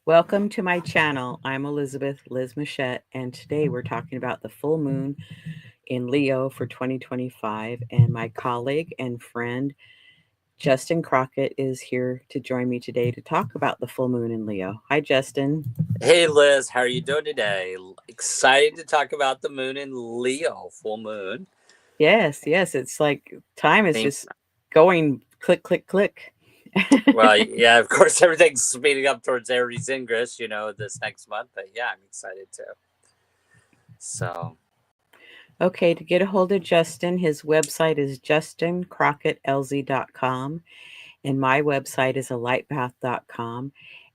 Welcome to my channel. I'm Elizabeth Liz Muschett, and today we're talking about the full moon in Leo for 2025. And my colleague and friend Justin Crockett is here to join me today to talk about the full moon in Leo. Hi, Justin. Hey Liz, how are you doing today? Excited to talk about the moon in Leo, full moon. Yes, it's like time is Think, just going click, click, click. well, yeah, of course, everything's speeding up towards Aries Ingress, this next month. But yeah, I'm excited too. So, Okay, to get a hold of Justin, his website is justincrockettLZ.com. And my website is alightpath.com.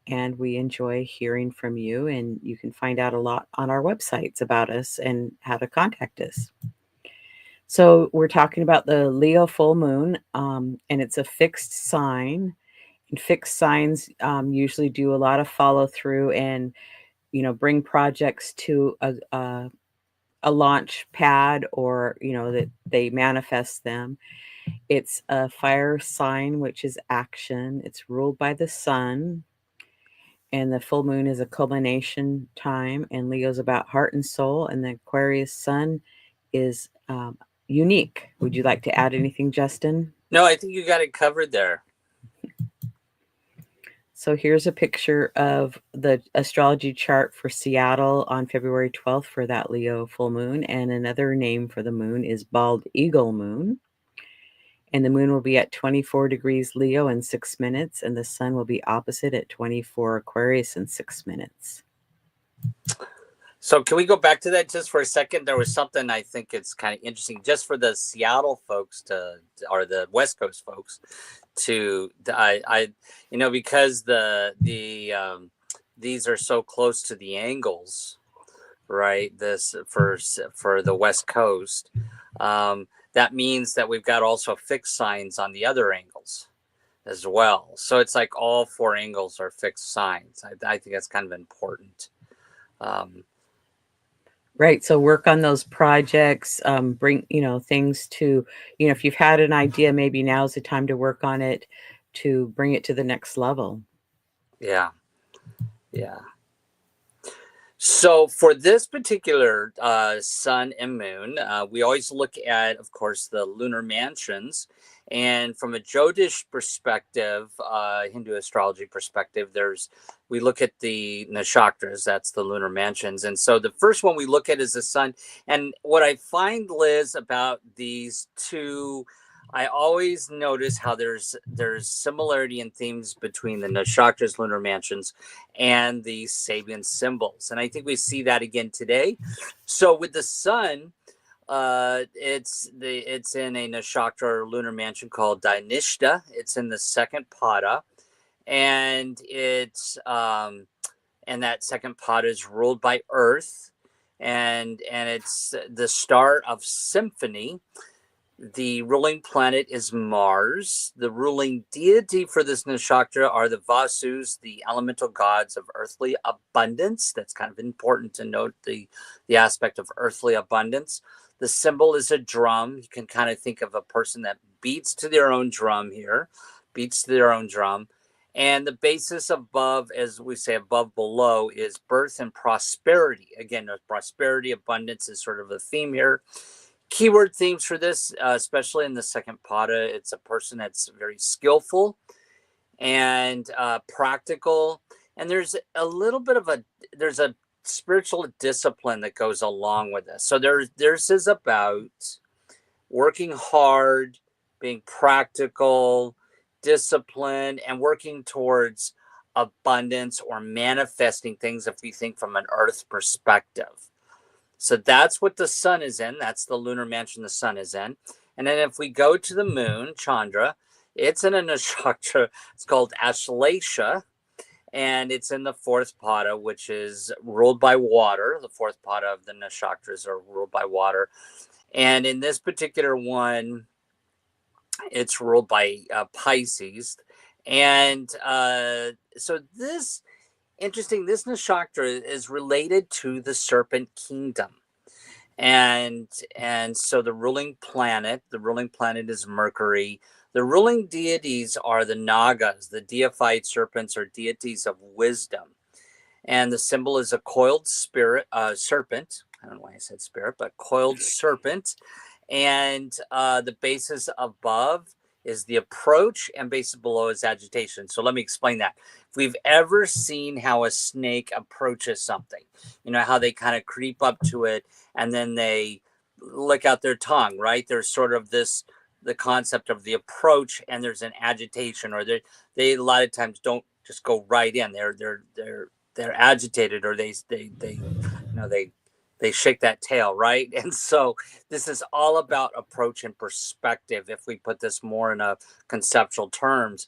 And we enjoy hearing from you. And you can find out a lot on our websites about us and how to contact us. So we're talking about the Leo full moon, and it's a fixed sign. And fixed signs usually do a lot of follow through and bring projects to a launch pad, or that they manifest them. It's a fire sign, which is action. It's ruled by the sun, and the full moon is a culmination time, and Leo's about heart and soul, and the Aquarius sun is unique. Would you like to add anything, Justin? no, I think you got it covered there. So here's a picture of the astrology chart for Seattle on February 12th for that Leo full moon. And another name for the moon is bald eagle moon. And the moon will be at 24 degrees Leo in 6 minutes, and the sun will be opposite at 24 Aquarius in 6 minutes. So can we go back to that just for a second? There was something I think it's kind of interesting, just for the Seattle folks or the West Coast folks because these are so close to the angles, right? This for the West Coast, that means that we've got also fixed signs on the other angles as well. So it's like all four angles are fixed signs. I think that's kind of important. Right. So work on those projects, bring, things to, if you've had an idea, maybe now's the time to work on it to bring it to the next level. Yeah. Yeah. So for this particular sun and moon, we always look at, of course, the lunar mansions. And from a Jyotish perspective, Hindu astrology perspective, we look at the Nakshatras, that's the lunar mansions. And so the first one we look at is the sun. And what I find, Liz, about these two, I always notice how there's similarity in themes between the Nakshatras, lunar mansions, and the Sabian symbols. And I think we see that again today. So with the sun, it's in a nakshatra or lunar mansion called Dhanishta. It's in the second pada, and and that second pada is ruled by Earth, and it's the star of symphony. The ruling planet is Mars. The ruling deity for this nakshatra are the Vasus, the elemental gods of earthly abundance. That's kind of important to note the aspect of earthly abundance. The symbol is a drum. You can kind of think of a person that beats to their own drum here, beats to their own drum. And the basis above, as we say, above below, is birth and prosperity. Again, prosperity, abundance is sort of a theme here. Keyword themes for this, especially in the second pada, it's a person that's very skillful and practical. And there's a little bit of there's a spiritual discipline that goes along with this. So there's is about working hard, being practical, disciplined, and working towards abundance or manifesting things if we think from an earth perspective. So that's what the sun is in. That's the lunar mansion the sun is in. And then if we go to the moon, Chandra, it's in a nakshatra. It's called Ashleisha, and it's in the fourth pada, which is ruled by water. The fourth pada of the nakshatras are ruled by water. And in this particular one, it's ruled by Pisces. And so this nakshatra is related to the serpent kingdom. And so the ruling planet is Mercury. The ruling deities are the Nagas, the deified serpents, or deities of wisdom. and the symbol is a coiled serpent. I don't know why I said spirit, but coiled serpent. And the basis above is the approach, and basis below is agitation. So let me explain that. If we've ever seen how a snake approaches something, you know, how they kind of creep up to it and then they lick out their tongue, right? There's sort of the concept of the approach, and there's an agitation, or they a lot of times don't just go right in. They're agitated, or they they shake that tail, right? And so this is all about approach and perspective, if we put this more in a conceptual terms.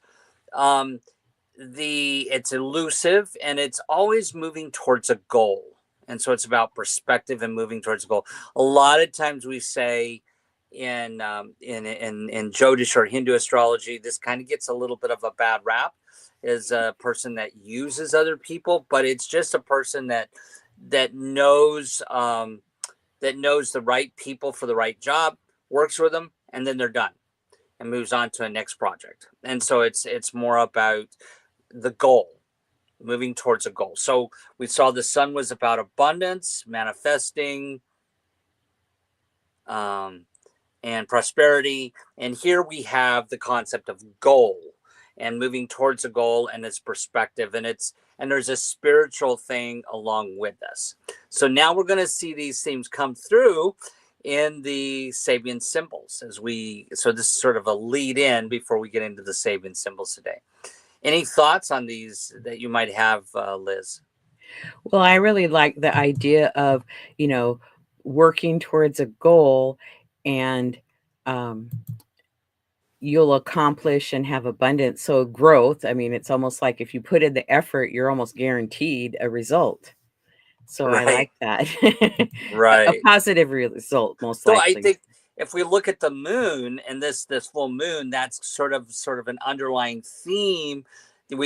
It's elusive, and it's always moving towards a goal. And so it's about perspective and moving towards a goal. A lot of times we say in Jyotish or Hindu astrology, this kind of gets a little bit of a bad rap, is a person that uses other people, but it's just a person that knows the right people for the right job, works with them, and then they're done and moves on to a next project. And so it's more about the goal, moving towards a goal. So we saw the sun was about abundance, manifesting, and prosperity. And here we have the concept of goal and moving towards a goal and its perspective. And there's a spiritual thing along with this. So now we're going to see these themes come through in the Sabian symbols so this is sort of a lead in before we get into the Sabian symbols today. Any thoughts on these that you might have, Liz? Well, I really like the idea of, working towards a goal, and you'll accomplish and have abundance. So growth, I mean, it's almost like if you put in the effort, you're almost guaranteed a result. So I Right. like that. A Right. positive result, most So likely. I think if we look at the moon and this full moon, that's sort of an underlying theme. For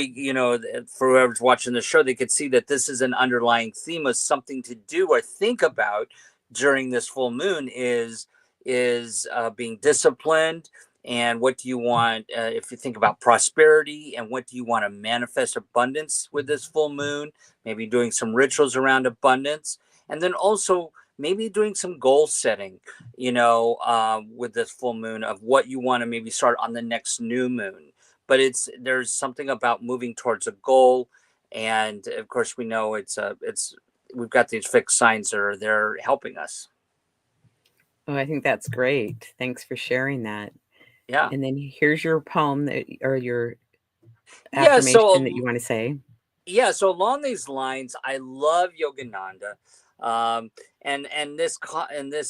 whoever's watching the show, they could see that this is an underlying theme of something to do or think about during this full moon is being disciplined. And what do you want, if you think about prosperity, and what do you want to manifest abundance with this full moon? Maybe doing some rituals around abundance, and then also maybe doing some goal setting, with this full moon, of what you want to maybe start on the next new moon. But there's something about moving towards a goal, and of course we know we've got these fixed signs that are there helping us. Oh, I think that's great. Thanks for sharing that. Yeah. And then here's your poem or your Yeah. affirmation that you want to say. So along these lines, I love Yogananda. And this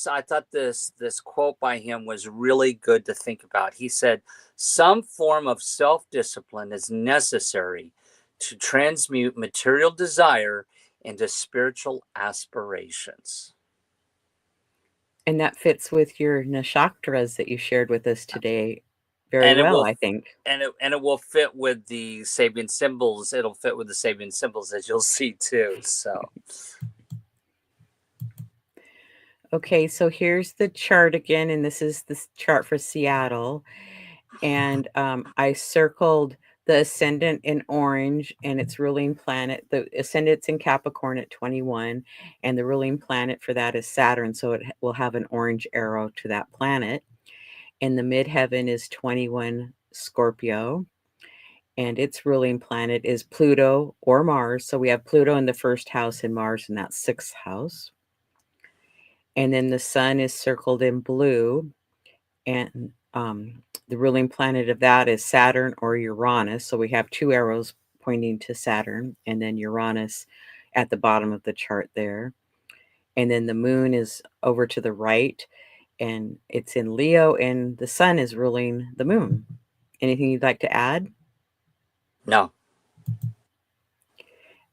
I thought this quote by him was really good to think about. He said, some form of self-discipline is necessary to transmute material desire into spiritual aspirations. And that fits with your nakshatras that you shared with us today very And it well, will I think. and it will fit with the Sabian symbols. It'll fit with the Sabian symbols, as you'll see too. So Okay, so here's the chart again, and this is the chart for Seattle. And I circled the ascendant in orange and its ruling planet. The ascendant's in Capricorn at 21, and the ruling planet for that is Saturn. So it will have an orange arrow to that planet. And the midheaven is 21 Scorpio, and its ruling planet is Pluto or Mars. So we have Pluto in the first house and Mars in that sixth house. And then the sun is circled in blue, and the ruling planet of that is Saturn or Uranus. So we have two arrows pointing to Saturn, and then Uranus at the bottom of the chart there. And then the moon is over to the right, and it's in Leo, and the sun is ruling the moon. Anything you'd like to add? no.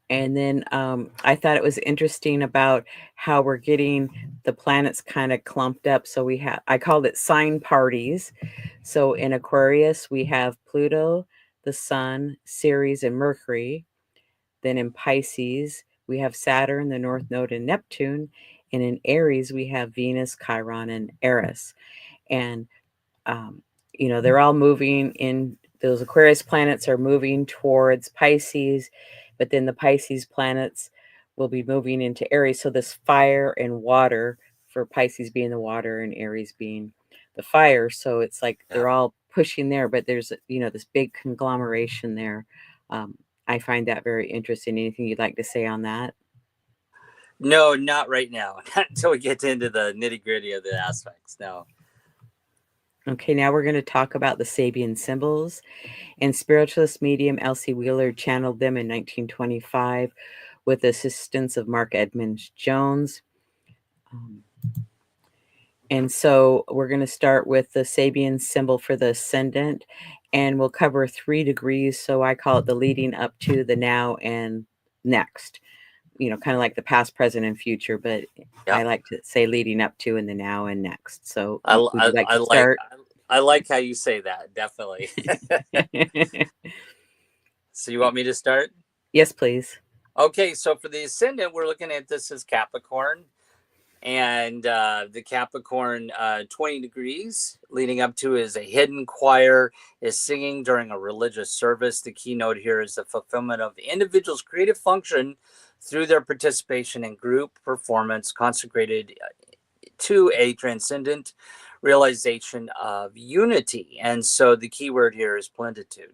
And then I thought it was interesting about how we're getting the planets kind of clumped up. So I called it sign parties. So in Aquarius, we have Pluto, the Sun, Ceres, and Mercury. Then in Pisces, we have Saturn, the North Node, and Neptune. And in Aries, we have Venus, Chiron, and Eris. And, they're all moving in, those Aquarius planets are moving towards Pisces. but then the Pisces planets will be moving into Aries. So this fire and water, for Pisces being the water and Aries being the fire. So it's like Yeah. they're all pushing there, but there's, this big conglomeration there. I find that very interesting. Anything you'd like to say on that? No, not right now. Not until we get into the nitty gritty of the aspects. No. Okay, now we're going to talk about the Sabian symbols. And spiritualist medium Elzie Wheeler channeled them in 1925 with the assistance of Mark Edmonds Jones. And so we're going to start with the Sabian symbol for the ascendant, and we'll cover 3 degrees. So I call it the leading up to, the now, and next. Kind of like the past, present, and future, but Yeah. I like to say leading up to, and the now, and next. So I, would you like I to like start? I like how you say that. Definitely. So you want me to start? Yes, please. Okay. So for the ascendant, we're looking at this as Capricorn. And the Capricorn 20 degrees leading up to is a hidden choir is singing during a religious service. The keynote here is the fulfillment of the individual's creative function through their participation in group performance consecrated to a transcendent realization of unity. And so the key word here is plenitude.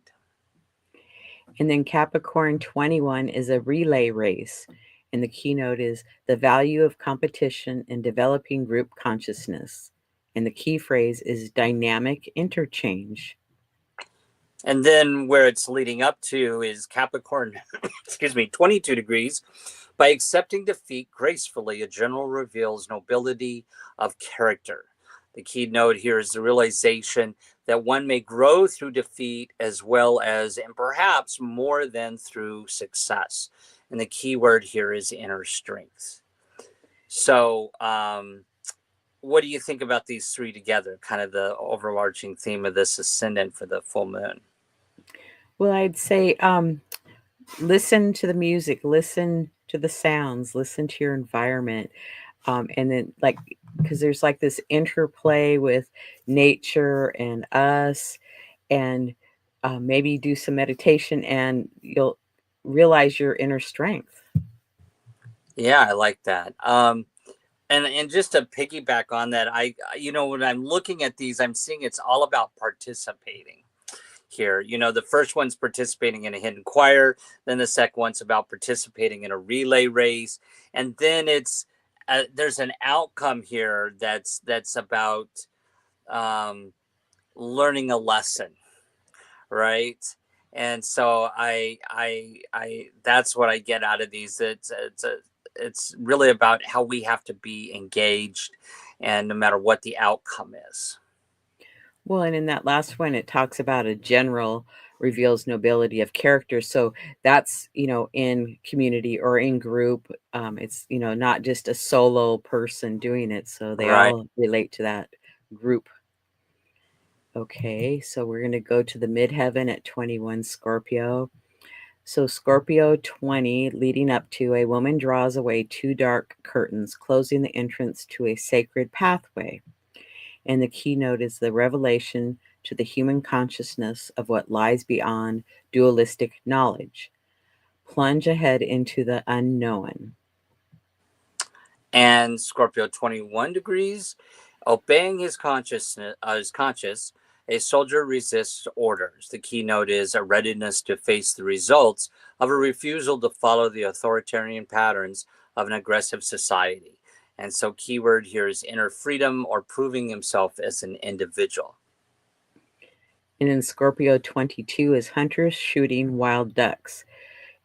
And then Capricorn 21 is a relay race. And the keynote is the value of competition in developing group consciousness. And the key phrase is dynamic interchange. And then where it's leading up to is Capricorn, 22 degrees. By accepting defeat gracefully, a general reveals nobility of character. The keynote here is the realization that one may grow through defeat as well as, and perhaps more than, through success. And the key word here is inner strength. So, what do you think about these 3 together? Kind of the overarching theme of this ascendant for the full moon. Well, I'd say listen to the music, listen to the sounds, listen to your environment. And then, like, because there's like this interplay with nature and us, and maybe do some meditation, and you'll realize your inner strength. Yeah, I like that. And just to piggyback on that, when I'm looking at these, I'm seeing it's all about participating here. The first one's participating in a hidden choir, then the second one's about participating in a relay race, and then it's there's an outcome here that's about learning a lesson, right? And so I that's what I get out of these. It's really about how we have to be engaged, and no matter what the outcome is. Well, and in that last one, it talks about a general reveals nobility of character. So that's, in community or in group. It's, not just a solo person doing it. So they Right. all relate to that group. Okay, so we're going to go to the midheaven at 21 Scorpio. So Scorpio 20, leading up to, a woman draws away 2 dark curtains, closing the entrance to a sacred pathway. And the keynote is the revelation to the human consciousness of what lies beyond dualistic knowledge. Plunge ahead into the unknown. And Scorpio 21 degrees, obeying his consciousness, is conscious. A soldier resists orders. The keynote is a readiness to face the results of a refusal to follow the authoritarian patterns of an aggressive society. And so, keyword here is inner freedom or proving himself as an individual. And in Scorpio 22 is hunters shooting wild ducks.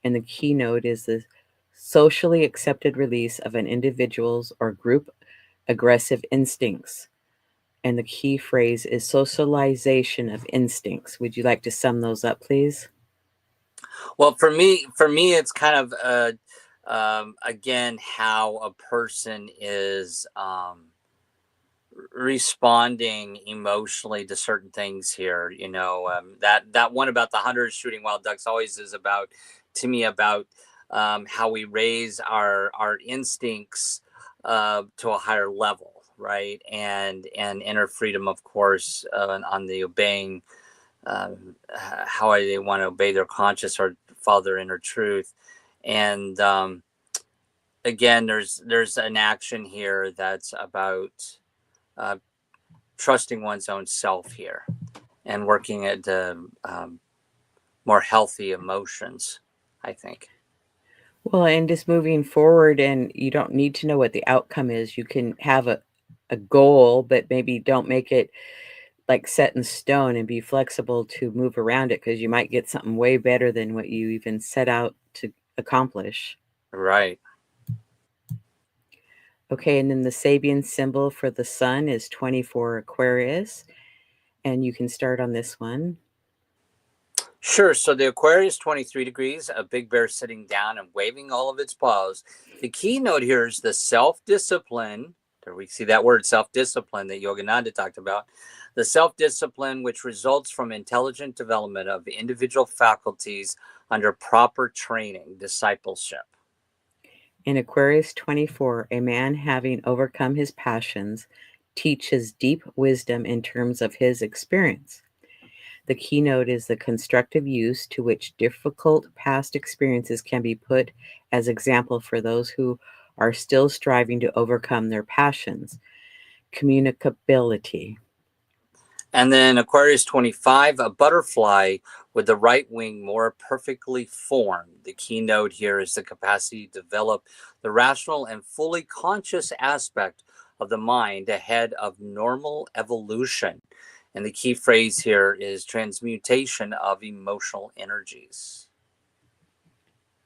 And the keynote is the socially accepted release of an individual's or group aggressive instincts. And the key phrase is socialization of instincts. Would you like to sum those up, please? Well, for me, it's kind of again how a person is responding emotionally to certain things here. That one about the hunters shooting wild ducks always is about, to me, about how we raise our instincts to a higher level, right? And inner freedom, of course, on the obeying how they want to obey their conscience or follow their inner truth. And again, there's an action here that's about trusting one's own self here and working at the more healthy emotions, I think. Well, and just moving forward, and you don't need to know what the outcome is. You can have a goal, but maybe don't make it like set in stone, and be flexible to move around it, because you might get something way better than what you even set out to accomplish. Right. Okay, and then the Sabian symbol for the sun is 24 Aquarius, and you can start on this one. Sure. So the Aquarius 23 degrees, a big bear sitting down and waving all of its paws. The keynote here is the self-discipline. There we see that word self-discipline that Yogananda talked about. The self-discipline which results from intelligent development of individual faculties under proper training, discipleship. In Aquarius 24, a man having overcome his passions teaches deep wisdom in terms of his experience. The keynote is the constructive use to which difficult past experiences can be put as example for those who are still striving to overcome their passions. Communicability. And then Aquarius 25, a butterfly with the right wing more perfectly formed. The keynote here is the capacity to develop the rational and fully conscious aspect of the mind ahead of normal evolution. And the key phrase here is transmutation of emotional energies.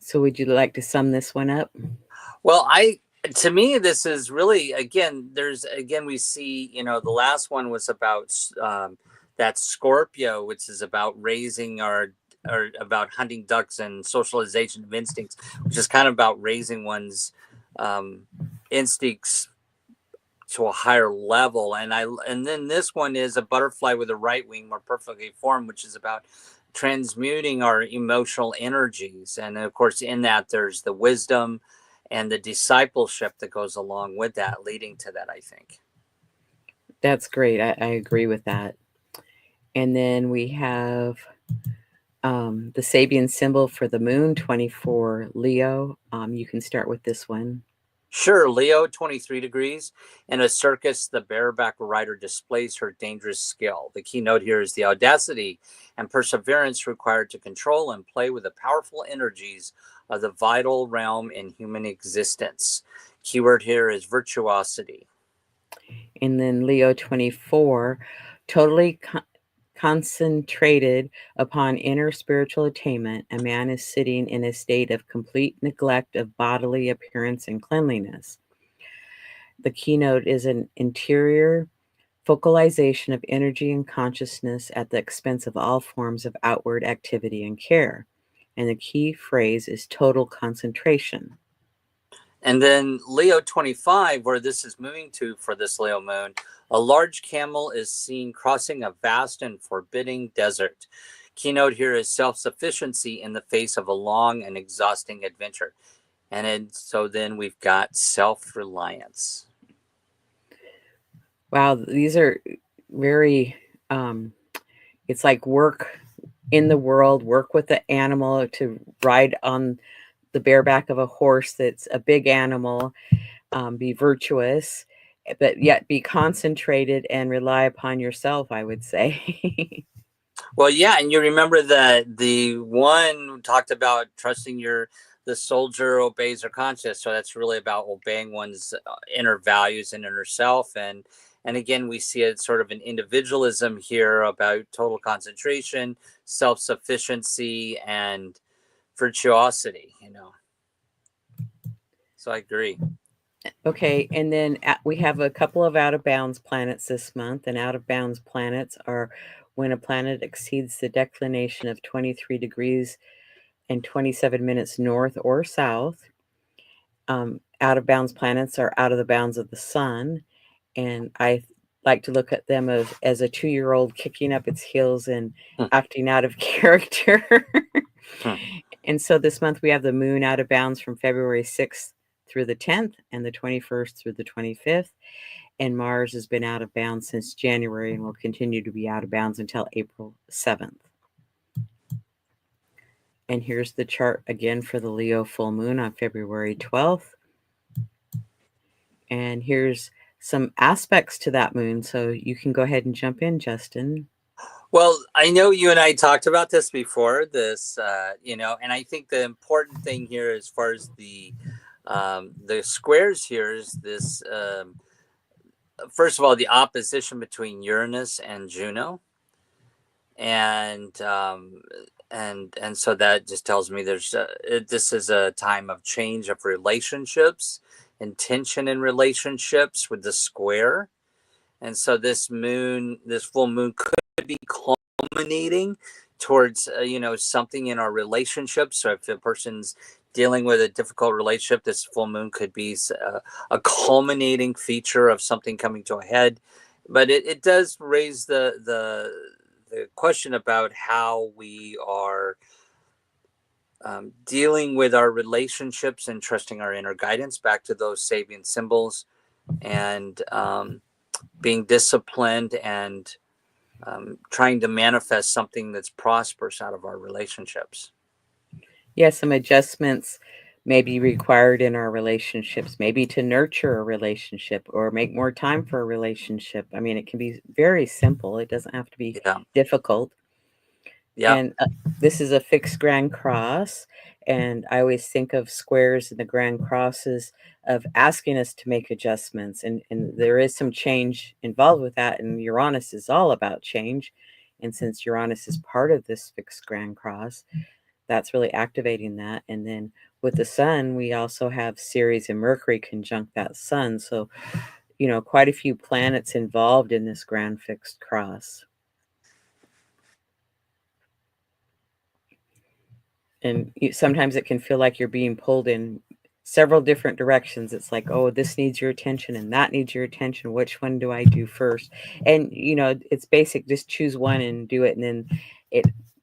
So would you like to sum this one up? Well, to me, this is really, again, we see, the last one was about that Scorpio, which is about raising or about hunting ducks and socialization of instincts, which is kind of about raising one's instincts to a higher level. And then this one is a butterfly with a right wing more perfectly formed, which is about transmuting our emotional energies. And of course, in that, there's the wisdom and the discipleship that goes along with that, leading to that, I think. That's great. I agree with that. And then we have the Sabian symbol for the moon, 24 Leo. You can start with this one. Sure, Leo, 23 degrees. In a circus, the bareback rider displays her dangerous skill. The keynote here is the audacity and perseverance required to control and play with the powerful energies of the vital realm in human existence. Keyword here is virtuosity. And then Leo 24, totally concentrated upon inner spiritual attainment, a man is sitting in a state of complete neglect of bodily appearance and cleanliness. The keynote is an interior focalization of energy and consciousness at the expense of all forms of outward activity and care. And the key phrase is total concentration. And then Leo 25, where this is moving to for this Leo moon, a large camel is seen crossing a vast and forbidding desert. Keynote here is self-sufficiency in the face of a long and exhausting adventure. And so then we've got self-reliance. Wow, these are very, it's like work in the world, work with the animal, to ride on the bareback of a horse that's a big animal, be virtuous, but yet be concentrated and rely upon yourself, I would say. Well, yeah, and you remember that the one talked about trusting the soldier obeys their conscience. So that's really about obeying one's inner values and inner self. And again, we see it sort of an individualism here about total concentration, self-sufficiency, and virtuosity, So I agree. Okay, and then we have a couple of out of bounds planets this month, and out of bounds planets are when a planet exceeds the declination of 23 degrees and 27 minutes north or south. Out of bounds planets are out of the bounds of the sun, and I like to look at them as a 2-year-old kicking up its heels and acting out of character. And so this month we have the moon out of bounds from February 6th through the 10th and the 21st through the 25th. and Mars has been out of bounds since January and will continue to be out of bounds until April 7th. And here's the chart again for the Leo full moon on February 12th. And here's some aspects to that moon, so you can go ahead and jump in, Justin. Well, I know you and I talked about this before, and I think the important thing here, as far as the squares here, is this. First of all, the opposition between Uranus and Juno, and so that just tells me this is a time of change of relationships and tension in relationships with the square. And so this full moon could be culminating towards something in our relationship. So if a person's dealing with a difficult relationship, this full moon could be a culminating feature of something coming to a head. But it does raise the question about how we are dealing with our relationships and trusting our inner guidance, back to those Sabian symbols, and being disciplined and trying to manifest something that's prosperous out of our relationships. Yeah, some adjustments may be required in our relationships, maybe to nurture a relationship or make more time for a relationship. I mean, it can be very simple. It doesn't have to be difficult. Yeah. And this is a fixed grand cross. And I always think of squares and the grand crosses of asking us to make adjustments. And there is some change involved with that. And Uranus is all about change. And since Uranus is part of this fixed grand cross, that's really activating that. And then with the sun, we also have Ceres and Mercury conjunct that sun. So, quite a few planets involved in this grand fixed cross. And sometimes it can feel like you're being pulled in several different directions. It's like, oh, this needs your attention and that needs your attention. Which one do I do first? And, it's basic. Just choose one and do it. And then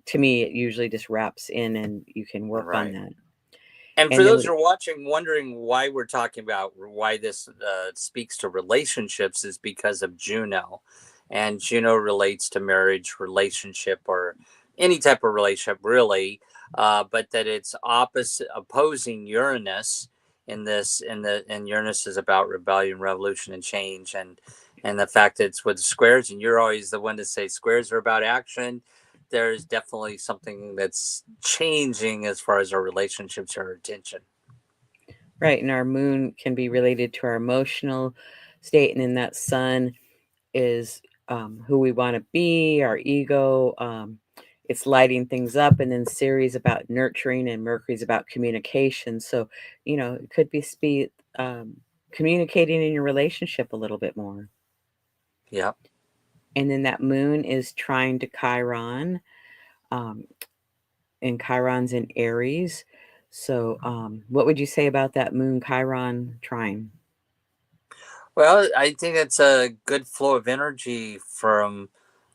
to me, it usually just wraps in and you can work on that. And for those who are watching, wondering why we're talking about why this speaks to relationships, is because of Juno. And Juno relates to marriage, relationship, or any type of relationship, really. But that it's opposing Uranus in this, and Uranus is about rebellion, revolution, and change. And the fact that it's with squares, and you're always the one to say squares are about action. There's definitely something that's changing as far as our relationships or attention. Right. And our moon can be related to our emotional state. And then that sun is who we want to be, our ego. It's lighting things up. And then Ceres about nurturing, and Mercury's about communication. So, it could be communicating in your relationship a little bit more. Yeah. And then that moon is trine to Chiron. And Chiron's in Aries. So what would you say about that moon Chiron trine? Well, I think it's a good flow of energy from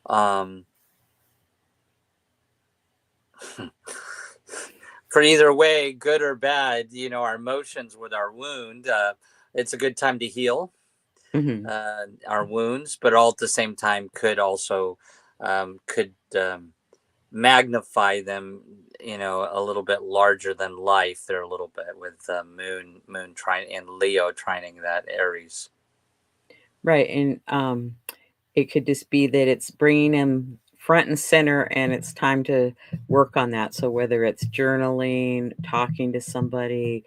for either way, good or bad, our emotions with our wound. It's a good time to heal our wounds, but all at the same time could also magnify them, a little bit larger than life. They're a little bit with moon trine and Leo trining that Aries. Right. And it could just be that it's bringing them front and center, and it's time to work on that. So whether it's journaling, talking to somebody,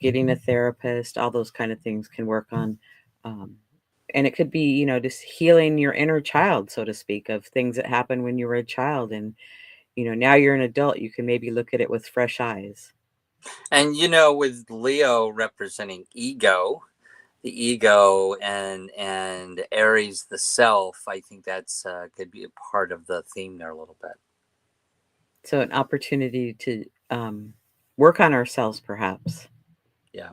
getting a therapist, all those kind of things can work on. And it could be, just healing your inner child, so to speak, of things that happened when you were a child. And, now you're an adult, you can maybe look at it with fresh eyes. And, with Leo representing ego, the ego, and Aries, the self, I think that's could be a part of the theme there a little bit. So an opportunity to work on ourselves, perhaps. Yeah.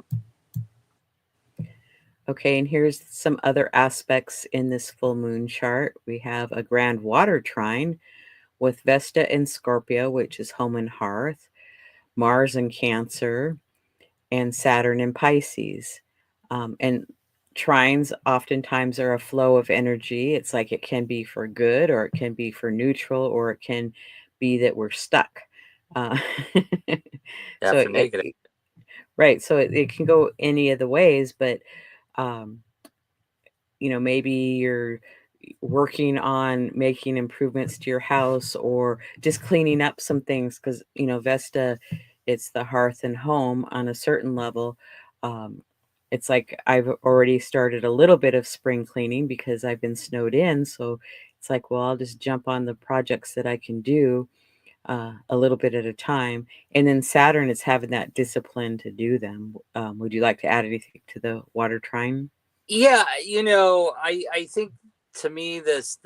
Okay, and here's some other aspects in this full moon chart. We have a grand water trine with Vesta in Scorpio, which is home and hearth, Mars in Cancer, and Saturn in Pisces. And trines oftentimes are a flow of energy. It's like it can be for good, or it can be for neutral, or it can be that we're stuck. Uh, Yeah, so for negative. right. So it can go any of the ways, but um, maybe you're working on making improvements to your house, or just cleaning up some things, because Vesta, it's the hearth and home on a certain level. um, it's like I've already started a little bit of spring cleaning because I've been snowed in, so it's like, well, I'll just jump on the projects that I can do a little bit at a time. And then Saturn is having that discipline to do them. Would you like to add anything to the water trine? Yeah, I think, to me, this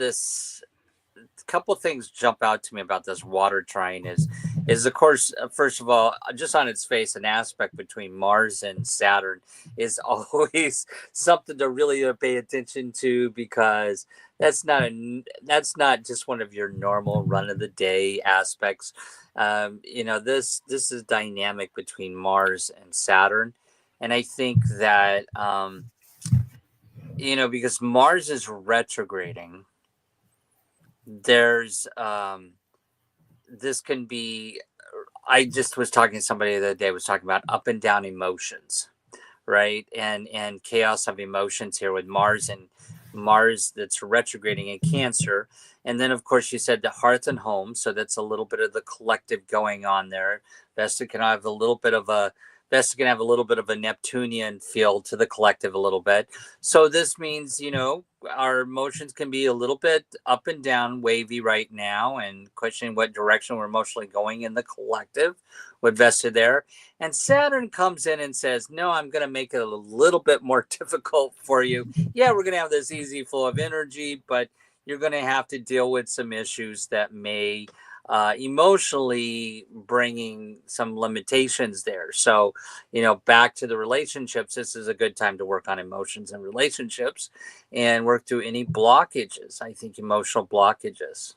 couple things jump out to me about this water trine is of course, first of all, just on its face, an aspect between Mars and Saturn is always something to really pay attention to, because that's not just one of your normal run of the day aspects. This is dynamic between Mars and Saturn, and I think that because Mars is retrograding, there's this can be, I just was talking to somebody the other day, was talking about up and down emotions, right? And chaos of emotions here with Mars that's retrograding in Cancer. And then of course you said the hearth and home, so that's a little bit of the collective going on there. Vesta can have a little bit of a Vesta can have a little bit of a Neptunian feel to the collective a little bit. So this means, our emotions can be a little bit up and down, wavy right now, and questioning what direction we're emotionally going in the collective with Vesta there. And Saturn comes in and says, no, I'm going to make it a little bit more difficult for you. Yeah, we're going to have this easy flow of energy, but you're going to have to deal with some issues that may emotionally bringing some limitations there. So, back to the relationships, this is a good time to work on emotions and relationships and work through any blockages. I think emotional blockages.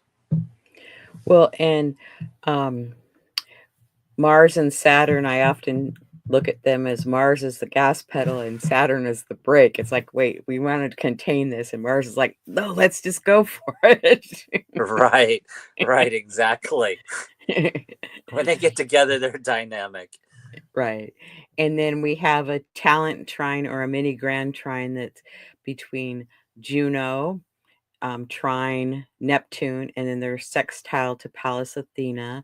Well, and um, Mars and Saturn, I often look at them as Mars is the gas pedal and Saturn is the brake. It's like, wait, we want to contain this. And Mars is like, no, let's just go for it. Right, right, exactly. When they get together, they're dynamic. Right. And then we have a talent trine, or a mini grand trine, that's between Juno, trine Neptune, and then there's sextile to Pallas Athena.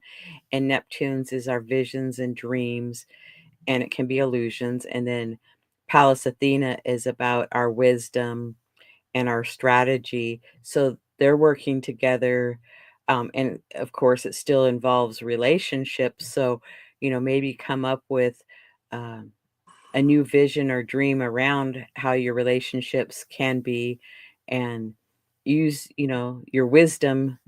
And Neptune's is our visions and dreams, and it can be illusions. And then Pallas Athena is about our wisdom and our strategy. So they're working together. And of course, it still involves relationships. So, maybe come up with um, a new vision or dream around how your relationships can be, and use, your wisdom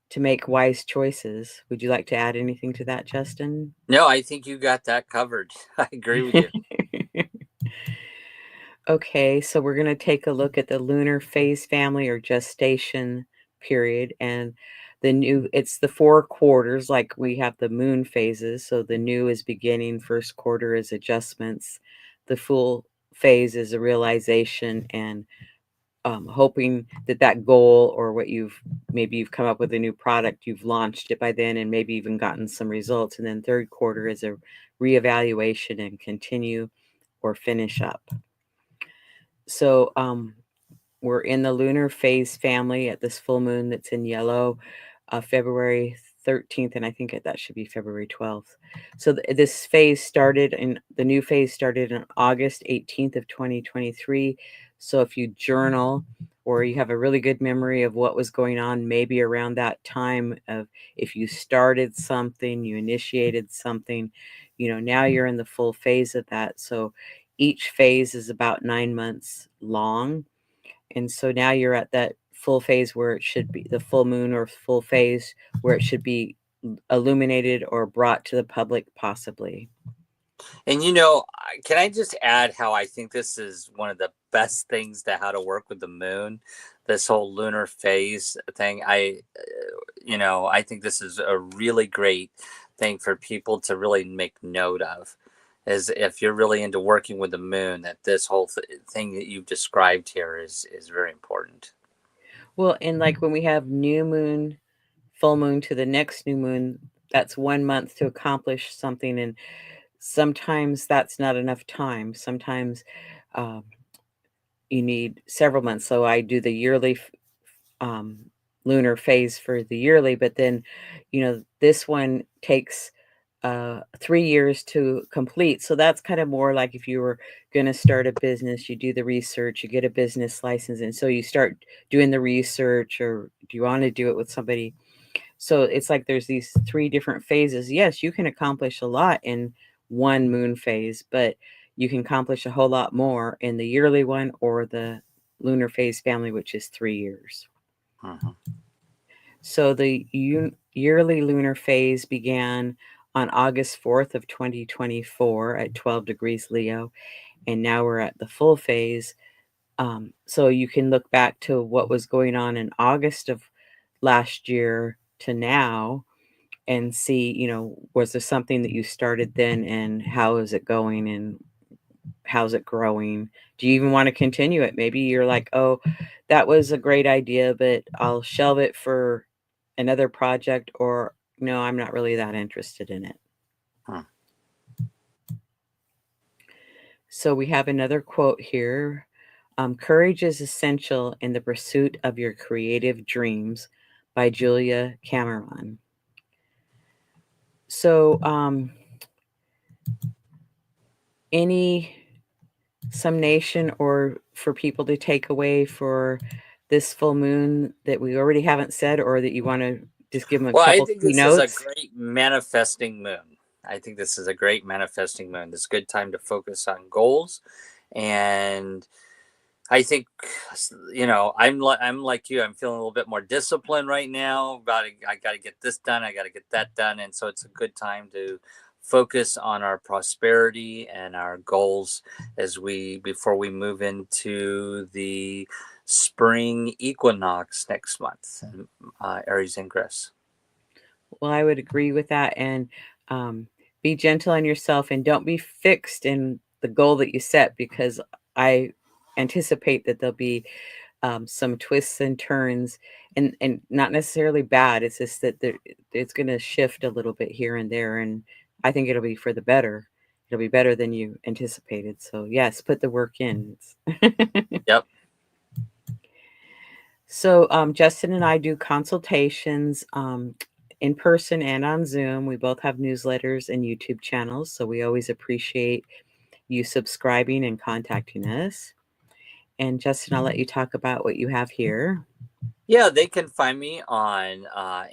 to make wise choices. Would you like to add anything to that, Justin? No, I think you got that covered. I agree with you. Okay, so we're going to take a look at the lunar phase family, or gestation period. And it's the 4 quarters, like we have the moon phases. So the new is beginning, first quarter is adjustments, the full phase is a realization, and hoping that that goal, or what you've come up with a new product, you've launched it by then and maybe even gotten some results. And then third quarter is a reevaluation and continue or finish up. So we're in the lunar phase family at this full moon that's in yellow, February 13th, and I think that should be February 12th. So this phase started, and the new phase started on August 18th of 2023. So if you journal, or you have a really good memory of what was going on maybe around that time, of if you started something, you initiated something, now you're in the full phase of that. So each phase is about 9 months long. And so now you're at that full phase where it should be, the full moon or full phase where it should be illuminated or brought to the public, possibly. And can I just add how I think this is one of the best things to how to work with the moon, this whole lunar phase thing. I think this is a really great thing for people to really make note of. is if you're really into working with the moon, that this whole thing that you've described here is very important. Well, and like when we have new moon, full moon to the next new moon, that's 1 month to accomplish something, and sometimes that's not enough time. Sometimes um, you need several months. So I do the yearly um, lunar phase for the yearly, but then, this one takes 3 years to complete. So that's kind of more like if you were going to start a business, you do the research, you get a business license, and so you start doing the research, or do you want to do it with somebody? So it's like there's these 3 different phases. Yes, you can accomplish a lot in one moon phase, but you can accomplish a whole lot more in the yearly one or the lunar phase family, which is 3 years. Mm-hmm. So the yearly lunar phase began on August 4th of 2024 at 12 degrees Leo, and now we're at the full phase. So you can look back to what was going on in August of last year to now and see, was there something that you started then, and how is it going, and how's it growing? Do you even want to continue it? Maybe you're like, oh, that was a great idea, but I'll shelve it for another project, or no, I'm not really that interested in it. Hmm. So we have another quote here. Courage is essential in the pursuit of your creative dreams, by Julia Cameron. So, any summation or for people to take away for this full moon that we already haven't said, or that you want to just give them a Well, I couple think key this is a notes? great manifesting moon. I think this is a great manifesting moon. This is a good time to focus on goals. And I think, I'm like you. I'm feeling a little bit more disciplined right now. I got to get this done. I got to get that done. And so it's a good time to focus on our prosperity and our goals before we move into the spring equinox next month, Aries ingress. Well, I would agree with that. And be gentle on yourself, and don't be fixed in the goal that you set, because I anticipate that there'll be some twists and turns, and not necessarily bad. It's just that it's going to shift a little bit here and there, and I think it'll be for the better. It'll be better than you anticipated. So yes, put the work in. Yep. So Justin and I do consultations in person and on Zoom. We both have newsletters and YouTube channels, so we always appreciate you subscribing and contacting us. And Justin, I'll let you talk about what you have here. Yeah, they can find me on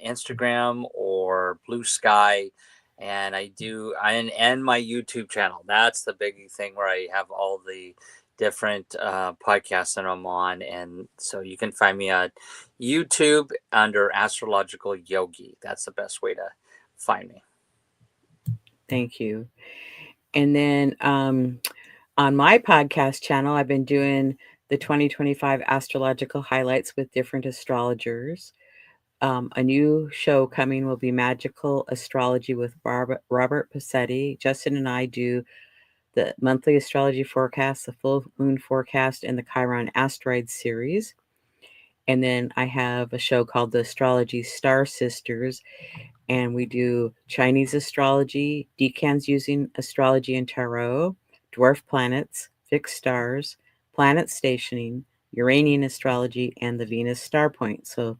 Instagram or Blue Sky, and and my YouTube channel. That's the big thing where I have all the different podcasts that I'm on, and so you can find me on YouTube under Astrological Yogi. That's the best way to find me. Thank you. And then on my podcast channel, I've been doing the 2025 astrological highlights with different astrologers. A new show coming will be Magical Astrology with Robert Passetti. Justin and I do the monthly astrology forecast, the full moon forecast, and the Chiron asteroid series. And then I have a show called the Astrology Star Sisters, and we do Chinese astrology, decans using astrology and tarot, dwarf planets, fixed stars, planet stationing, Uranian astrology, and the Venus star point. So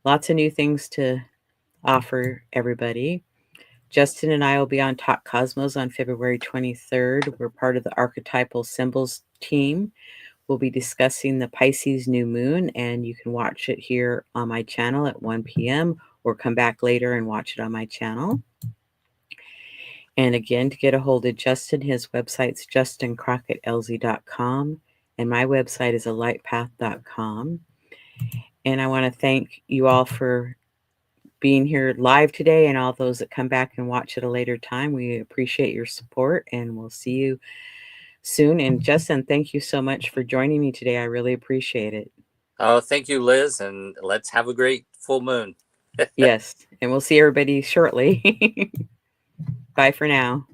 lots of new things to offer everybody. Justin and I will be on Talk Cosmos on February 23rd. We're part of the Archetypal Symbols team. We'll be discussing the Pisces new moon, and you can watch it here on my channel at 1 p.m. or come back later and watch it on my channel. And again, to get a hold of Justin, his website's justincrocketelzie.com, and my website is alightpath.com. And I want to thank you all for being here live today, and all those that come back and watch at a later time. We appreciate your support, and we'll see you soon. And Justin, thank you so much for joining me today. I really appreciate it. Oh, thank you, Liz, and let's have a great full moon. Yes, and we'll see everybody shortly. Bye for now.